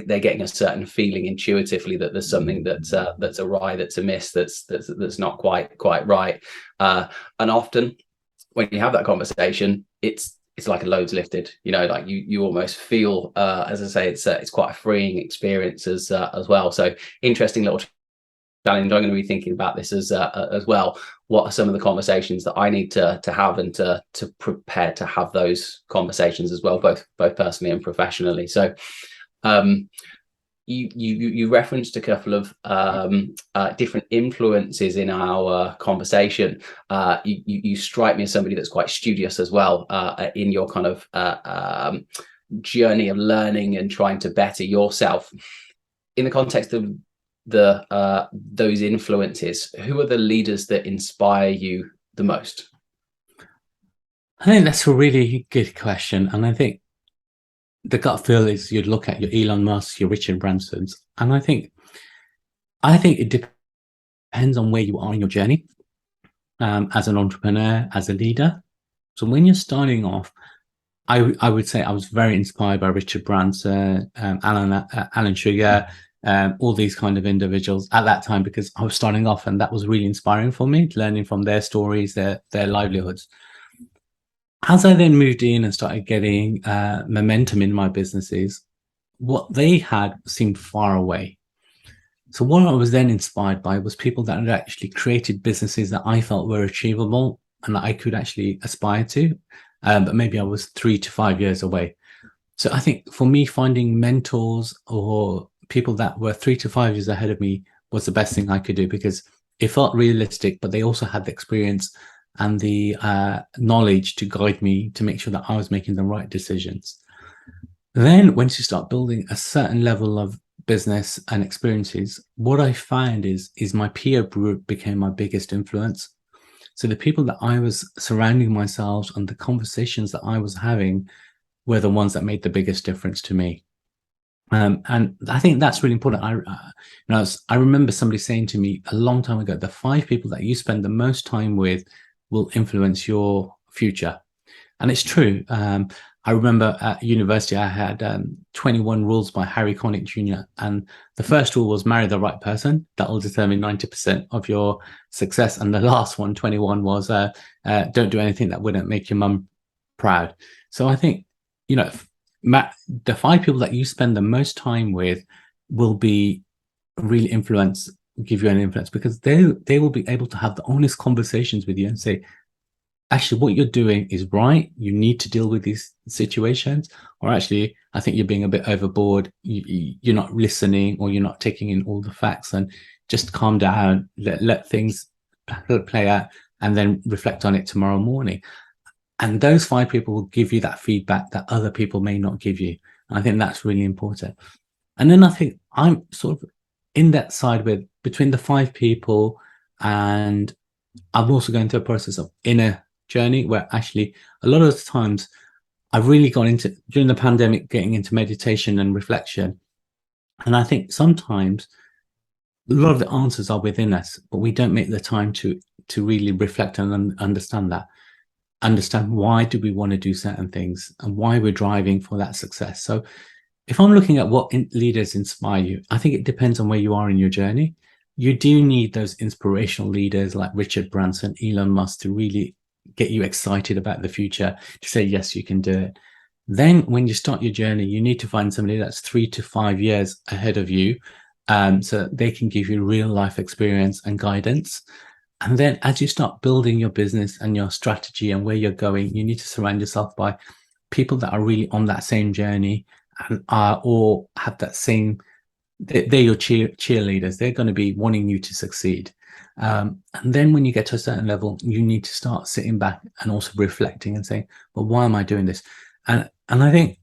getting a certain feeling intuitively that there's something that's awry, that's amiss, that's not quite right. And often when you have that conversation, it's like a load's lifted. Like you almost feel, as I say, it's quite a freeing experience as well. So interesting little challenge. I'm going to be thinking about this as well. What are some of the conversations that I need to have and to prepare to have those conversations as well, both personally and professionally? So you referenced a couple of different influences in our conversation. You strike me as somebody that's quite studious as well in your kind of journey of learning and trying to better yourself. In the context of those influences, who are the leaders that inspire you the most? I think that's a really good question, and I think the gut feel is you'd look at your Elon Musk, your Richard Bransons, and I think it depends on where you are in your journey, as an entrepreneur, as a leader. So when you're starting off, I would say I was very inspired by Richard Branson, Alan Sugar, all these kind of individuals at that time, because I was starting off, and that was really inspiring for me, learning from their stories, their livelihoods. As I then moved in and started getting momentum in my businesses, what they had seemed far away. So what I was then inspired by was people that had actually created businesses that I felt were achievable and that I could actually aspire to, but maybe I was 3 to 5 years away. So I think for me, finding mentors or people that were 3 to 5 years ahead of me was the best thing I could do, because it felt realistic, but they also had the experience and the knowledge to guide me to make sure that I was making the right decisions. Then once you start building a certain level of business and experiences, what I find is my peer group became my biggest influence. So the people that I was surrounding myself and the conversations that I was having were the ones that made the biggest difference to me. And I think that's really important. I remember somebody saying to me a long time ago, the 5 people that you spend the most time with will influence your future. And it's true. I remember at university, I had 21 Rules by Harry Connick Jr. And the first rule was marry the right person. That will determine 90% of your success. And the last one, 21, was don't do anything that wouldn't make your mum proud. So I think, the 5 people that you spend the most time with will be really give you an influence, because they will be able to have the honest conversations with you and say, actually, what you're doing is right. You need to deal with these situations. Or actually, I think you're being a bit overboard. You're not listening, or you're not taking in all the facts, and just calm down, let things play out, and then reflect on it tomorrow morning. And those 5 people will give you that feedback that other people may not give you. And I think that's really important. And then I think I'm sort of in that side with between the 5 people, and I'm also going through a process of inner journey where actually a lot of the times I've really gone into, during the pandemic, getting into meditation and reflection. And I think sometimes a lot of the answers are within us, but we don't make the time to really reflect and understand why do we want to do certain things and why we're driving for that success. So if I'm looking at what leaders inspire you, I think it depends on where you are in your journey. You do need those inspirational leaders like Richard Branson, Elon Musk, to really get you excited about the future, to say, yes, you can do it. Then when you start your journey, you need to find somebody that's 3 to 5 years ahead of you, so that they can give you real life experience and guidance. And then as you start building your business and your strategy and where you're going, you need to surround yourself by people that are really on that same journey and or have that same, they're your cheerleaders. They're going to be wanting you to succeed. And then when you get to a certain level, you need to start sitting back and also reflecting and saying, well, why am I doing this? And I think,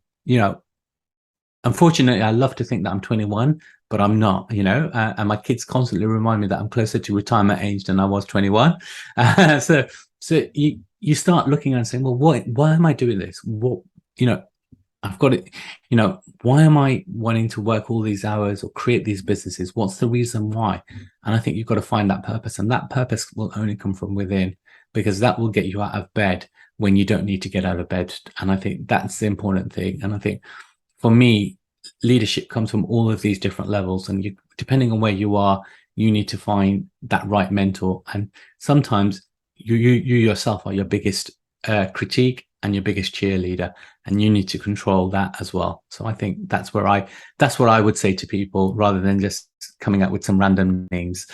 unfortunately, I love to think that I'm 21, but I'm not, and my kids constantly remind me that I'm closer to retirement age than I was 21. So you start looking and saying, well, why am I doing this? What, I've got it, why am I wanting to work all these hours or create these businesses? What's the reason why? And I think you've got to find that purpose, and that purpose will only come from within, because that will get you out of bed when you don't need to get out of bed. And I think that's the important thing. And I think for me, leadership comes from all of these different levels, and depending on where you are, you need to find that right mentor. And sometimes you yourself are your biggest critique and your biggest cheerleader, and you need to control that as well. So I think that's what I would say to people, rather than just coming up with some random names.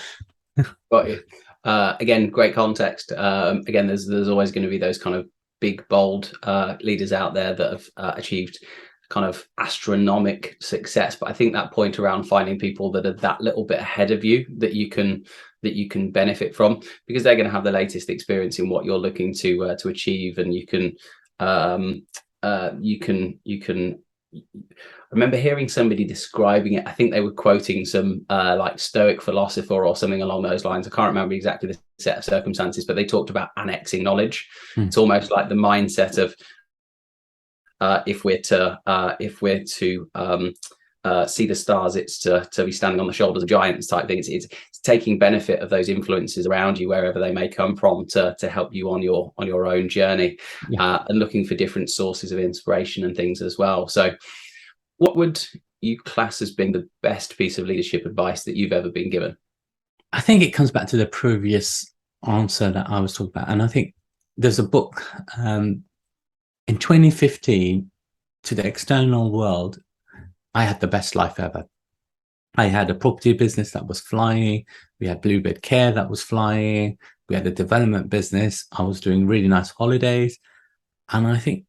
Got you. Again, great context. Again, there's always going to be those kind of big, bold leaders out there that have achieved kind of astronomic success. But I think that point around finding people that are that little bit ahead of you that you can benefit from, because they're going to have the latest experience in what you're looking to achieve, and you can I remember hearing somebody describing it. I think they were quoting some like Stoic philosopher or something along those lines. I can't remember exactly the set of circumstances, but they talked about annexing knowledge. It's almost like the mindset of if we're to see the stars, it's to be standing on the shoulders of giants type thing. It's taking benefit of those influences around you, wherever they may come from, to help you on your own journey, and looking for different sources of inspiration and things as well. So what would you class as being the best piece of leadership advice that you've ever been given? I think it comes back to the previous answer that I was talking about. And I think there's a book in 2015, To the External World, I had the best life ever. I had a property business that was flying. We had Bluebird Care that was flying. We had a development business. I was doing really nice holidays. And I think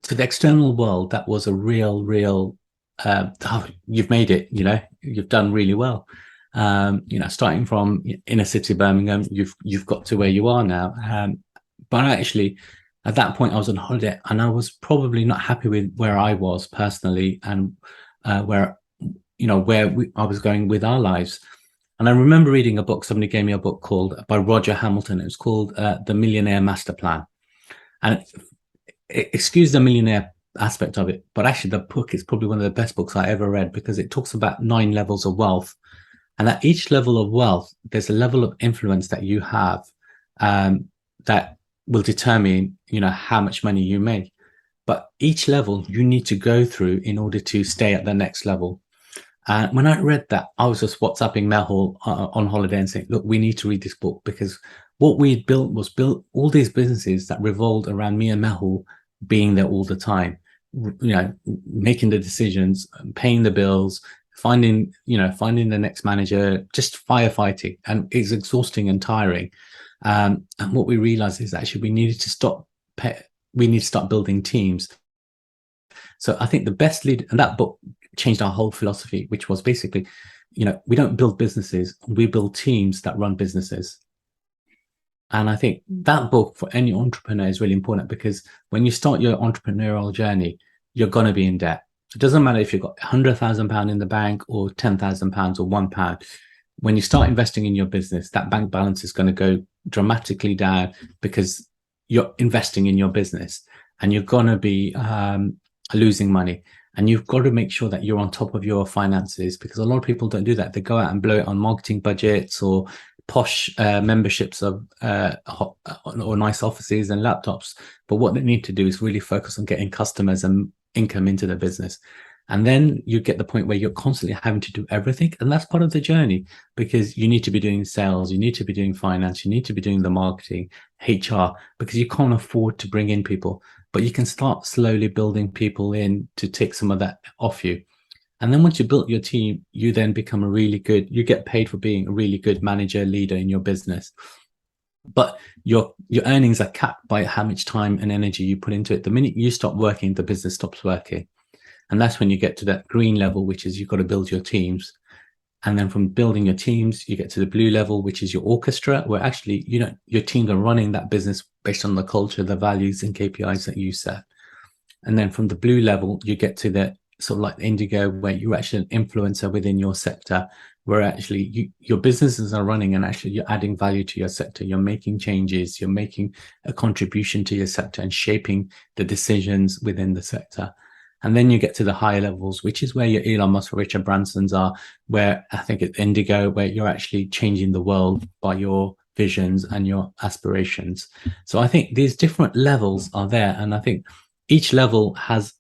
to the external world, that was a real, oh, you've made it, you've done really well. Starting from inner city Birmingham, you've got to where you are now. But actually, at that point, I was on holiday, and I was probably not happy with where I was personally, and where I was going with our lives. And I remember reading a book. Somebody gave me a book by Roger Hamilton. It was called The Millionaire Master Plan. And excuse the millionaire aspect of it, but actually the book is probably one of the best books I ever read, because it talks about 9 levels of wealth. And at each level of wealth, there's a level of influence that you have that will determine, how much money you make. But each level you need to go through in order to stay at the next level. And when I read that, I was just WhatsApping Mehul on holiday and saying, look, we need to read this book, because what we built all these businesses that revolved around me and Mehul being there all the time, making the decisions, paying the bills, finding the next manager, just firefighting. And it's exhausting and tiring. And what we realized is actually we needed to start building teams. So I think the best leader, and that book changed our whole philosophy, which was basically, we don't build businesses, we build teams that run businesses. And I think that book for any entrepreneur is really important, because when you start your entrepreneurial journey, you're going to be in debt. It doesn't matter if you've got £100,000 in the bank or £10,000 or £1. When you start investing in your business, that bank balance is going to go dramatically down, because you're investing in your business, and you're going to be losing money. And you've got to make sure that you're on top of your finances, because a lot of people don't do that. They go out and blow it on marketing budgets or posh memberships of or nice offices and laptops. But what they need to do is really focus on getting customers and income into the business. And then you get the point where you're constantly having to do everything. And that's part of the journey, because you need to be doing sales, you need to be doing finance, you need to be doing the marketing, HR, because you can't afford to bring in people. But you can start slowly building people in to take some of that off you. And then once you built your team, you then become you get paid for being a really good manager, leader in your business. But your earnings are capped by how much time and energy you put into it. The minute you stop working, the business stops working. And that's when you get to that green level, which is you've got to build your teams. And then from building your teams, you get to the blue level, which is your orchestra, where actually, your teams are running that business based on the culture, the values and KPIs that you set. And then from the blue level, you get to the sort of like indigo, where you're actually an influencer within your sector, where actually your businesses are running, and actually you're adding value to your sector. You're making changes, you're making a contribution to your sector and shaping the decisions within the sector. And then you get to the higher levels, which is where your Elon Musk or Richard Bransons are, where I think it's indigo, where you're actually changing the world by your visions and your aspirations. So I think these different levels are there. And I think each level has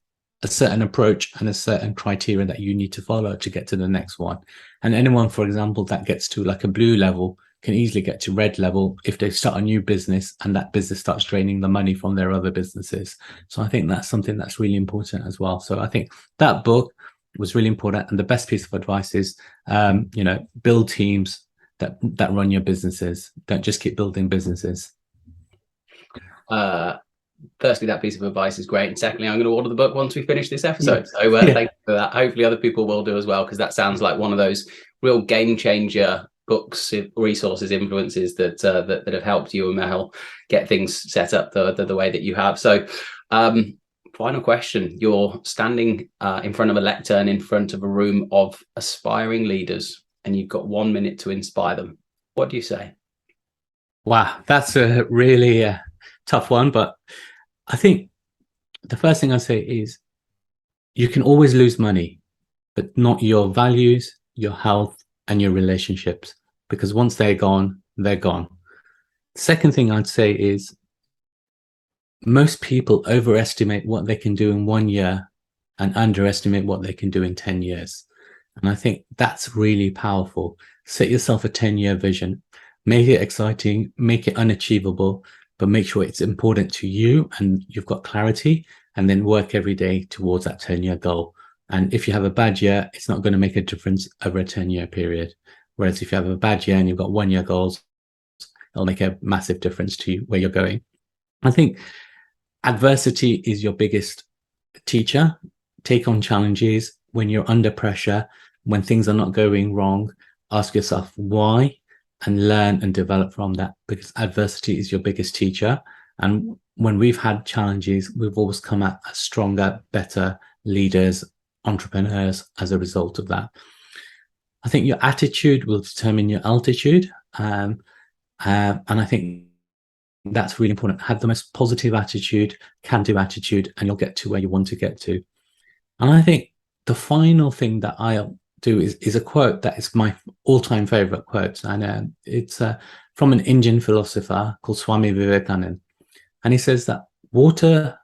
a certain approach and a certain criteria that you need to follow to get to the next one. And anyone, for example, that gets to like a blue level can easily get to red level if they start a new business and that business starts draining the money from their other businesses. So I think that's something that's really important as well. So I think that book was really important. And the best piece of advice is, build teams that run your businesses. Don't just keep building businesses. Firstly, that piece of advice is great. And secondly, I'm going to order the book once we finish this episode. So thank you for that. Hopefully other people will do as well, because that sounds like one of those real game changer books, resources, influences that have helped you and Mehul get things set up the way that you have. So final question. You're standing in front of a lectern, in front of a room of aspiring leaders, and you've got 1 minute to inspire them. What do you say? Wow, that's a really tough one. But I think the first thing I say is you can always lose money, but not your values, your health, and your relationships. Because once they're gone, they're gone. Second thing I'd say is most people overestimate what they can do in 1 year and underestimate what they can do in 10 years. And I think that's really powerful. Set yourself a 10-year vision, make it exciting, make it unachievable, but make sure it's important to you and you've got clarity, and then work every day towards that 10-year goal. And if you have a bad year, it's not going to make a difference over a 10-year period. Whereas if you have a bad year and you've got 1-year goals, it'll make a massive difference to where you're going. I think adversity is your biggest teacher. Take on challenges when you're under pressure, when things are not going wrong. Ask yourself why and learn and develop from that, because adversity is your biggest teacher. And when we've had challenges, we've always come out as stronger, better leaders, entrepreneurs as a result of that. I think your attitude will determine your altitude. And I think that's really important. Have the most positive attitude, can-do attitude, and you'll get to where you want to get to. And I think the final thing that I'll do is a quote that is my all-time favorite quote. And it's from an Indian philosopher called Swami Vivekananda. And he says that water,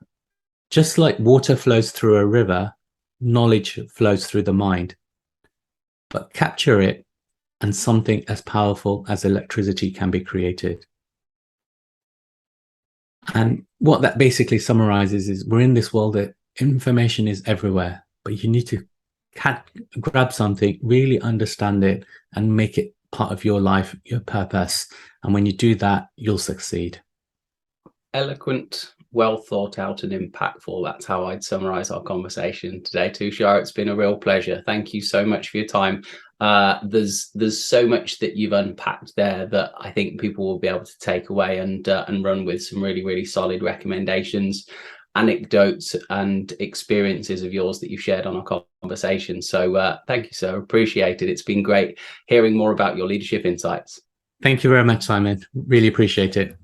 just like water flows through a river, knowledge flows through the mind. But capture it, and something as powerful as electricity can be created. And what that basically summarizes is we're in this world that information is everywhere, but you need to grab something, really understand it, and make it part of your life, your purpose. And when you do that, you'll succeed. Eloquent, well thought out, and impactful. That's how I'd summarize our conversation today, Tushar. It's been a real pleasure. Thank you so much for your time. There's so much that you've unpacked there that I think people will be able to take away and run with some really, really solid recommendations, anecdotes, and experiences of yours that you've shared on our conversation. So thank you, sir. Appreciate it. It's been great hearing more about your leadership insights. Thank you very much, Simon. Really appreciate it.